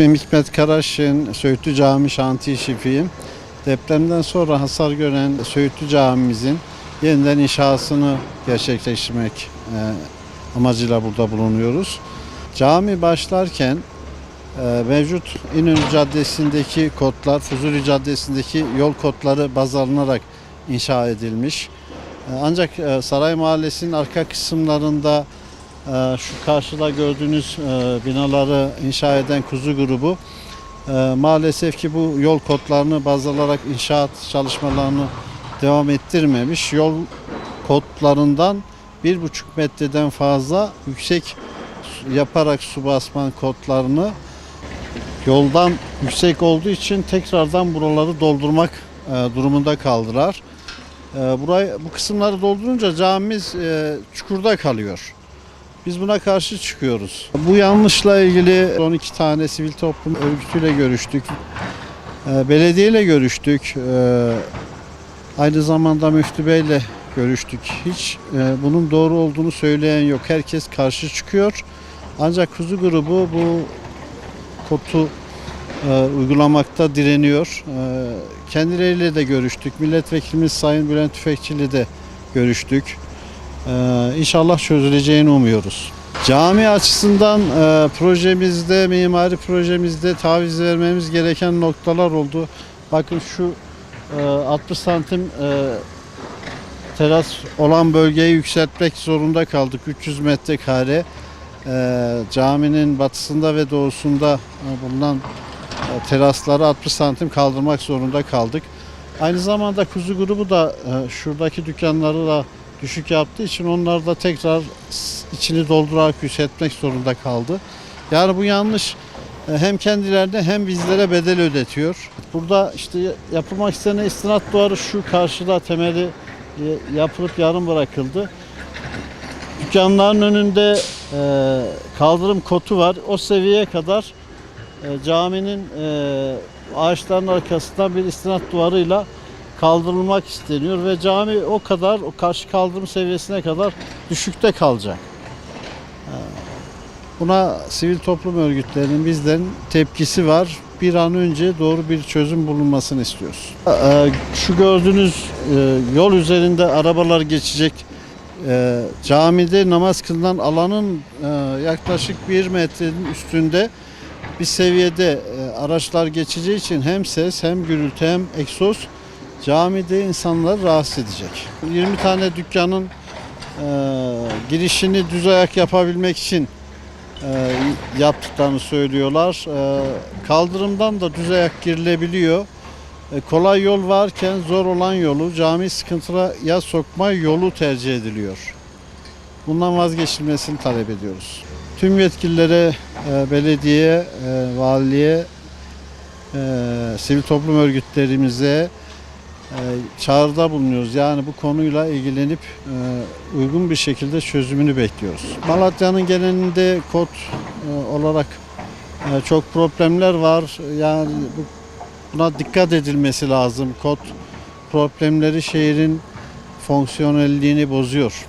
İsmim Hikmet Karaşin, Söğütlü Cami şantiye şefiyim. Depremden sonra hasar gören Söğütlü Camimizin yeniden inşasını gerçekleştirmek amacıyla burada bulunuyoruz. Cami başlarken mevcut İnönü Caddesi'ndeki kodlar, Fuzuli Caddesi'ndeki yol kodları baz alınarak inşa edilmiş. Ancak Saray Mahallesi'nin arka kısımlarında şu karşıda gördüğünüz binaları inşa eden Kuzu grubu maalesef ki bu yol kodlarını baz alarak inşaat çalışmalarını devam ettirmemiş. Yol kodlarından 1,5 metreden fazla yüksek yaparak su basman kodlarını yoldan yüksek olduğu için tekrardan buraları doldurmak durumunda kaldılar. Bu kısımları doldurunca camimiz çukurda kalıyor. Biz buna karşı çıkıyoruz. Bu yanlışla ilgili 12 tane sivil toplum örgütüyle görüştük. Belediyeyle görüştük. Aynı zamanda Müftü Bey'le görüştük. Hiç bunun doğru olduğunu söyleyen yok. Herkes karşı çıkıyor. Ancak Kuzu grubu bu kodu uygulamakta direniyor. Kendileriyle de görüştük. Milletvekilimiz Sayın Bülent Tüfekçi ile de görüştük. İnşallah çözüleceğini umuyoruz. Cami açısından projemizde, mimari projemizde taviz vermemiz gereken noktalar oldu. Bakın şu 60 santim teras olan bölgeyi yükseltmek zorunda kaldık. 300 metrekare caminin batısında ve doğusunda bulunan terasları 60 santim kaldırmak zorunda kaldık. Aynı zamanda Kuzu grubu da şuradaki dükkanları da düşük yaptığı için onlar da tekrar içini doldurarak yükseltmek zorunda kaldı. Yani bu yanlış hem kendilerine hem bizlere bedel ödetiyor. Burada işte yapılmak istenen istinat duvarı şu karşıda temeli yapılıp yarım bırakıldı. Dükkanların önünde kaldırım kotu var. O seviyeye kadar caminin ağaçların arkasından bir istinat duvarıyla kaldırılmak isteniyor ve cami o karşı kaldırım seviyesine kadar düşükte kalacak. Buna sivil toplum örgütlerinin bizden tepkisi var. Bir an önce doğru bir çözüm bulunmasını istiyoruz. Şu gördüğünüz yol üzerinde arabalar geçecek. Camide namaz kılınan alanın yaklaşık 1 metrenin üstünde bir seviyede araçlar geçeceği için hem ses hem gürültü hem egzoz camide insanları rahatsız edecek. 20 tane dükkanın girişini düz ayak yapabilmek için yaptıklarını söylüyorlar. Kaldırımdan da düz ayak girilebiliyor. Kolay yol varken zor olan yolu cami sıkıntıya sokma yolu tercih ediliyor. Bundan vazgeçilmesini talep ediyoruz. Tüm yetkililere, belediye, valiliğe, sivil toplum örgütlerimize çağrıda bulunuyoruz. Yani bu konuyla ilgilenip uygun bir şekilde çözümünü bekliyoruz. Malatya'nın genelinde kod olarak çok problemler var. Yani buna dikkat edilmesi lazım. Kod problemleri şehrin fonksiyonelliğini bozuyor.